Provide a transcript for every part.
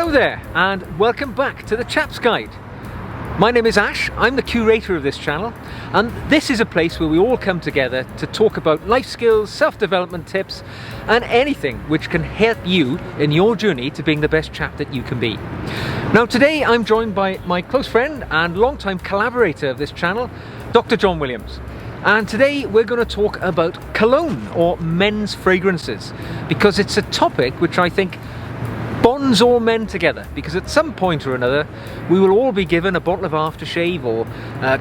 Hello there and welcome back to the Chap's Guide. My name is Ash, I'm the curator of this channel, and this is a place where we all come together to talk about life skills, self-development tips and anything which can help you in your journey to being the best chap that you can be. Now today I'm joined by my close friend and long-time collaborator of this channel, Dr. John Williams. And today we're going to talk about cologne or men's fragrances, because it's a topic which I think bonds all men together, because at some point or another we will all be given a bottle of aftershave or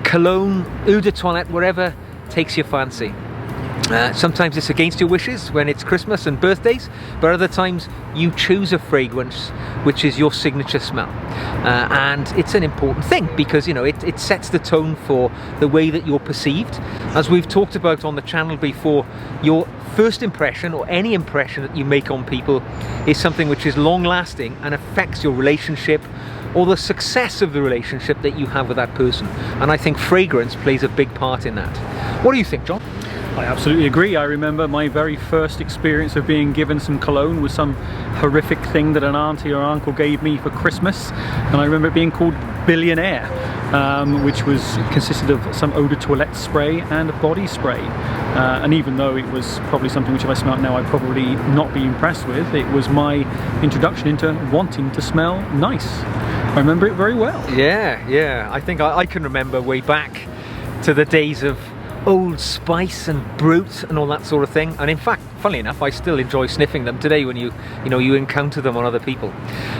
cologne, eau de toilette, whatever takes your fancy. Sometimes it's against your wishes when it's Christmas and birthdays, but other times you choose a fragrance which is your signature smell. And it's an important thing because, you know, it sets the tone for the way that you're perceived. As we've talked about on the channel before, your first impression or any impression that you make on people is something which is long lasting and affects your relationship or the success of the relationship that you have with that person. And I think fragrance plays a big part in that. What do you think, John? I absolutely agree. I remember my very first experience of being given some cologne was some horrific thing that an auntie or uncle gave me for Christmas, and I remember it being called Billionaire, which consisted of some eau de toilette spray and a body spray. And even though it was probably something which if I smelled now I'd probably not be impressed with, it was my introduction into wanting to smell nice. I remember it very well. Yeah. I think I can remember way back to the days of Old Spice and Brut and all that sort of thing, and in fact, funnily enough, I still enjoy sniffing them today when you encounter them on other people.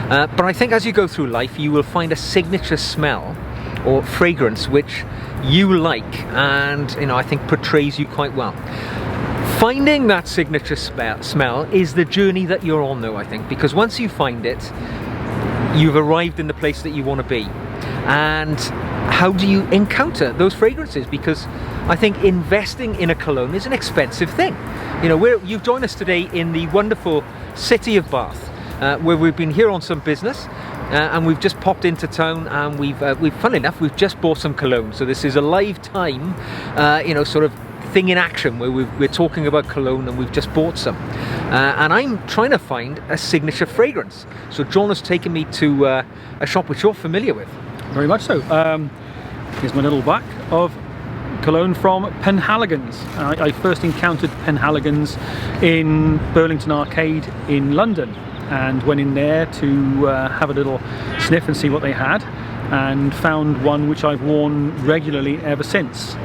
But I think as you go through life you will find a signature smell or fragrance which you like and I think portrays you quite well. Finding that signature smell is the journey that you're on though, I think, because once you find it you've arrived in the place that you want to be. And how do you encounter those fragrances? Because I think investing in a cologne is an expensive thing. You've joined us today in the wonderful city of Bath, where we've been here on some business, and we've just popped into town, and funnily enough, we've just bought some cologne. So this is a live time, sort of thing in action where we're talking about cologne and we've just bought some. And I'm trying to find a signature fragrance. So John has taken me to a shop which you're familiar with. Very much so. Here's my little back of cologne from Penhaligon's. I first encountered Penhaligon's in Burlington Arcade in London and went in there to have a little sniff and see what they had, and found one which I've worn regularly ever since,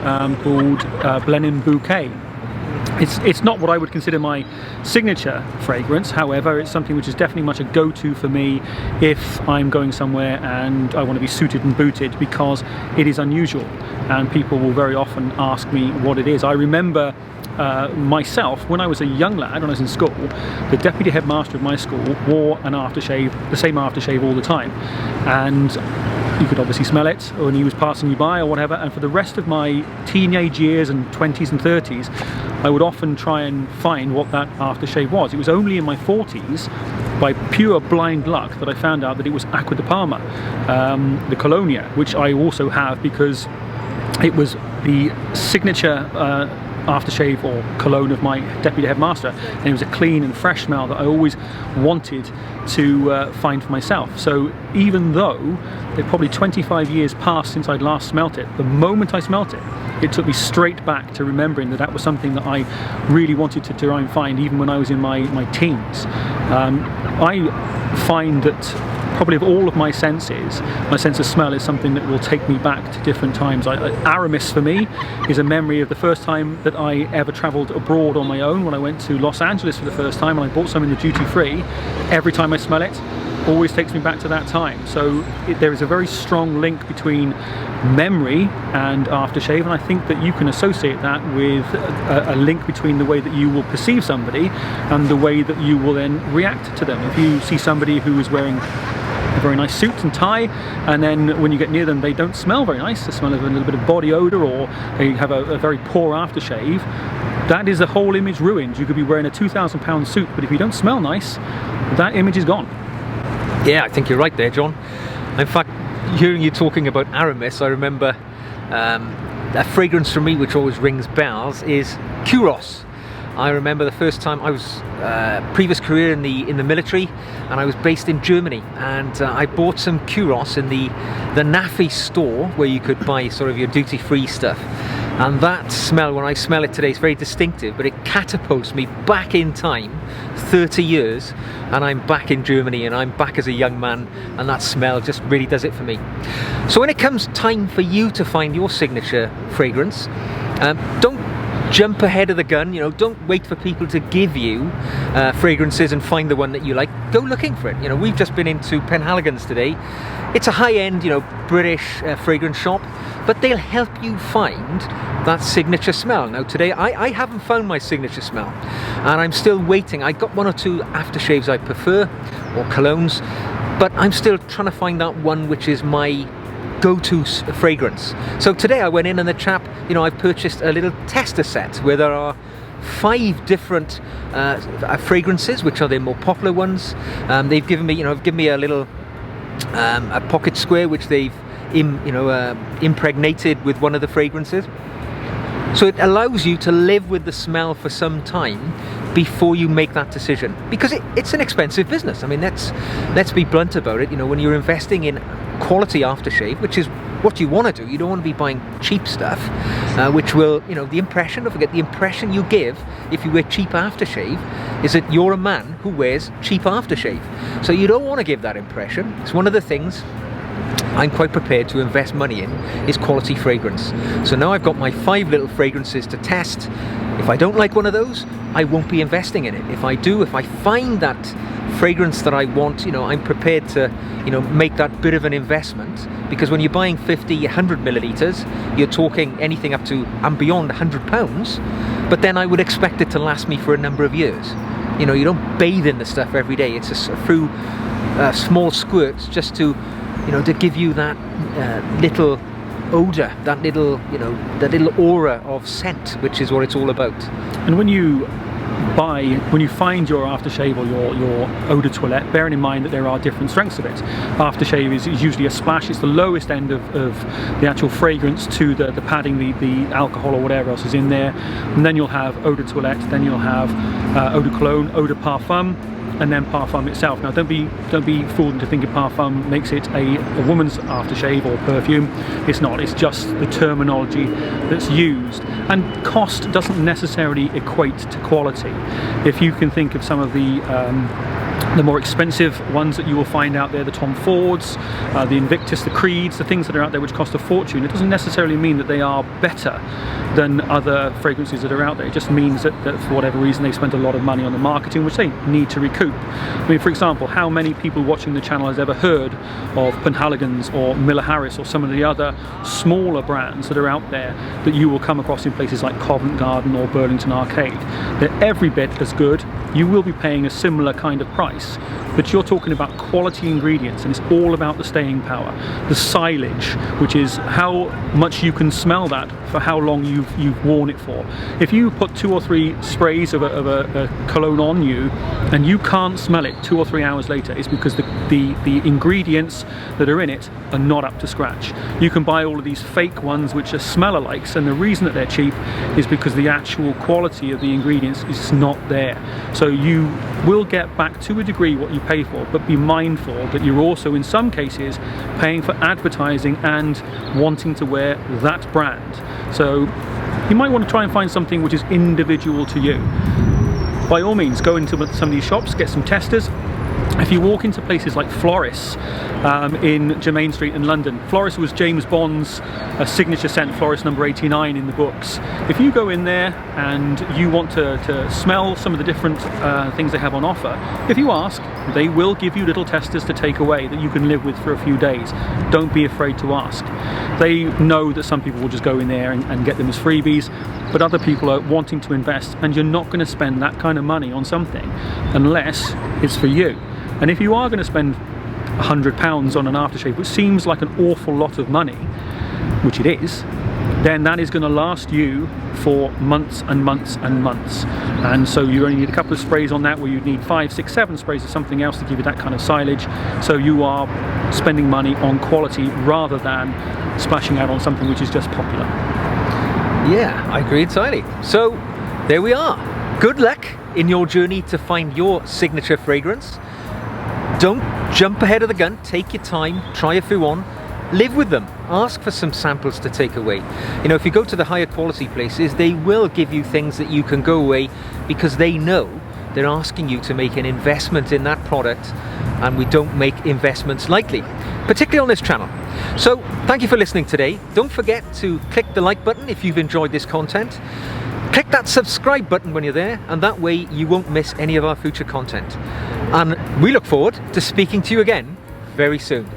called Blenheim Bouquet. It's not what I would consider my signature fragrance, however it's something which is definitely much a go-to for me if I'm going somewhere and I want to be suited and booted, because it is unusual and people will very often ask me what it is. I remember myself, when I was a young lad, when I was in school, the deputy headmaster of my school wore an aftershave, the same aftershave all the time, and you could obviously smell it when he was passing you by or whatever. And for the rest of my teenage years and 20s and 30s, I would often try and find what that aftershave was. It was only in my 40s, by pure blind luck, that I found out that it was Acqua di Parma, the Colonia, which I also have because it was the signature aftershave or cologne of my deputy headmaster, and it was a clean and fresh smell that I always wanted to find for myself. So even though it probably 25 years passed since I'd last smelt it, the moment I smelt it, it took me straight back to remembering that was something that I really wanted to try and find even when I was in my teens. I find that probably of all of my senses, my sense of smell is something that will take me back to different times. Aramis for me is a memory of the first time that I ever travelled abroad on my own, when I went to Los Angeles for the first time and I bought some in the duty free. Every time I smell it, always takes me back to that time. So there is a very strong link between memory and aftershave, and I think that you can associate that with a link between the way that you will perceive somebody and the way that you will then react to them. If you see somebody who is wearing a very nice suit and tie, and then when you get near them they don't smell very nice, they smell of a little bit of body odour, or they have a very poor aftershave, that is the whole image ruined. You could be wearing a £2,000 suit, but if you don't smell nice, that image is gone. Yeah, I think you're right there, John. In fact, hearing you talking about Aramis, I remember a fragrance for me which always rings bells is Kuros. I remember the first time I was previous career in the military, and I was based in Germany, and I bought some Kuros in the NAFI store where you could buy sort of your duty-free stuff. And that smell, when I smell it today, is very distinctive, but it catapults me back in time 30 years, and I'm back in Germany, and I'm back as a young man, and that smell just really does it for me. So when it comes time for you to find your signature fragrance, don't jump ahead of the gun, you know, don't wait for people to give you fragrances and find the one that you like. Go looking for it. You know, we've just been into Penhaligon's today. It's a high-end, you know, British fragrance shop, but they'll help you find that signature smell. Now today I haven't found my signature smell, and I'm still waiting. I got 1 or 2 aftershaves I prefer, or colognes, but I'm still trying to find that one which is my go-to fragrance. So today I went in, and the chap, you know, I've purchased a little tester set where there are 5 different fragrances, which are the more popular ones. They've given me, you know, a little a pocket square which they've impregnated with one of the fragrances. So it allows you to live with the smell for some time before you make that decision, because it's an expensive business. I mean, let's be blunt about it. You know, when you're investing in quality aftershave, which is what you want to do, you don't want to be buying cheap stuff, which will, you know, the impression you give if you wear cheap aftershave is that you're a man who wears cheap aftershave. So you don't want to give that impression. It's one of the things I'm quite prepared to invest money in, is quality fragrance. So now I've got my 5 little fragrances to test. If I don't like one of those, I won't be investing in it. If I do, if I find that fragrance that I want, you know, I'm prepared to, you know, make that bit of an investment, because when you're buying 50, 100 millilitres, you're talking anything up to and beyond £100, but then I would expect it to last me for a number of years. You know, you don't bathe in the stuff every day. It's through small squirts, just to, you know, to give you that little odor, that little, you know, that little aura of scent, which is what it's all about. And when you find your aftershave or your eau de toilette, bearing in mind that there are different strengths of it. Aftershave is usually a splash. It's the lowest end of the actual fragrance to the padding, the alcohol or whatever else is in there. And then you'll have eau de toilette, then you'll have eau de cologne, eau de parfum, and then parfum itself. Now don't be fooled into thinking parfum makes it a woman's aftershave or perfume. It's not. It's just the terminology that's used, and cost doesn't necessarily equate to quality. If you can think of some of the more expensive ones that you will find out there, the Tom Fords, the Invictus, the Creeds, the things that are out there which cost a fortune, it doesn't necessarily mean that they are better than other fragrances that are out there. It just means that for whatever reason they spent a lot of money on the marketing, which they need to recoup. I mean, for example, how many people watching the channel has ever heard of Penhaligon's or Miller Harris or some of the other smaller brands that are out there that you will come across in places like Covent Garden or Burlington Arcade? They're every bit as good. You will be paying a similar kind of price, but you're talking about quality ingredients, and it's all about the staying power, the silage, which is how much you can smell that for how long you've worn it for. If you put 2 or 3 sprays of a cologne on you and you can't smell it 2 or 3 hours later, it's because the ingredients that are in it are not up to scratch. You can buy all of these fake ones which are smell-alikes, and the reason that they're cheap is because the actual quality of the ingredients is not there. So you will get back to a degree what you pay for, but be mindful that you're also in some cases paying for advertising and wanting to wear that brand. So you might want to try and find something which is individual to you. By all means, go into some of these shops, get some testers. If you walk into places like Floris in Germain Street in London, Floris was James Bond's signature scent, Floris number 89 in the books. If you go in there and you want to smell some of the different things they have on offer, if you ask, they will give you little testers to take away that you can live with for a few days. Don't be afraid to ask. They know that some people will just go in there and get them as freebies, but other people are wanting to invest, and you're not going to spend that kind of money on something unless it's for you. And if you are going to spend £100 on an aftershave, which seems like an awful lot of money, which it is, then that is going to last you for months and months and months. And so you only need a couple of sprays on that, where you need 5, 6, 7 sprays of something else to give you that kind of silage. So you are spending money on quality rather than splashing out on something which is just popular. Yeah, I agree entirely. So there we are. Good luck in your journey to find your signature fragrance. Don't jump ahead of the gun, take your time, try a few on, live with them, ask for some samples to take away. You know, if you go to the higher quality places, they will give you things that you can go away because they know they're asking you to make an investment in that product, and we don't make investments lightly, particularly on this channel. So thank you for listening today. Don't forget to click the like button if you've enjoyed this content. Click that subscribe button when you're there, and that way you won't miss any of our future content. And we look forward to speaking to you again very soon.